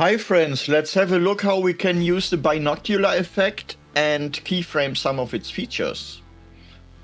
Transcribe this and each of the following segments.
Hi friends, let's have a look how we can use the binocular effect and keyframe some of its features.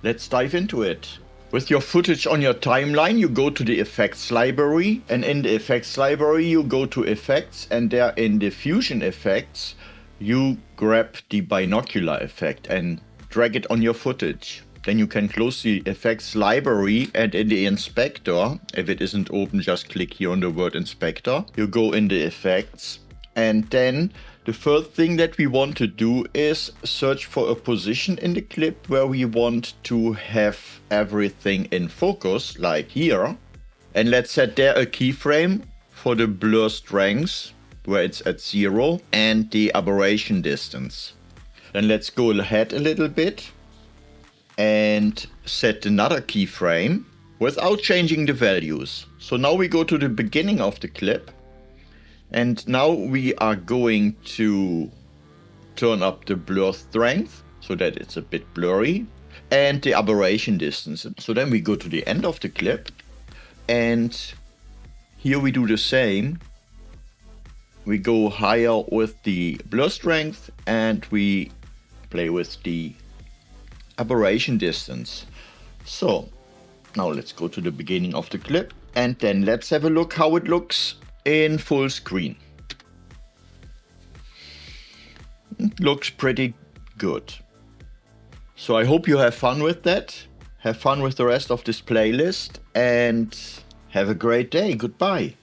Let's dive into it. With your footage on your timeline, you go to the effects library, and in the effects library you go to effects, and there in the fusion effects you grab the binocular effect and drag it on your footage. Then you can close the effects library, and in the inspector, if it isn't open, just click here on the word inspector. You go in the effects, and then the first thing that we want to do is search for a position in the clip where we want to have everything in focus, like here. And let's set there a keyframe for the blur strength, where it's at 0, and the aberration distance. Then let's go ahead a little bit and set another keyframe without changing the values. So now we go to the beginning of the clip, and now we are going to turn up the blur strength so that it's a bit blurry, and the aberration distance. So then we go to the end of the clip, and here we do the same. We go higher with the blur strength, and we play with the aberration distance. So now let's go to the beginning of the clip, and then let's have a look how it looks in full screen. It looks pretty good. So I hope you have fun with that. Have fun with the rest of this playlist and have a great day. Goodbye.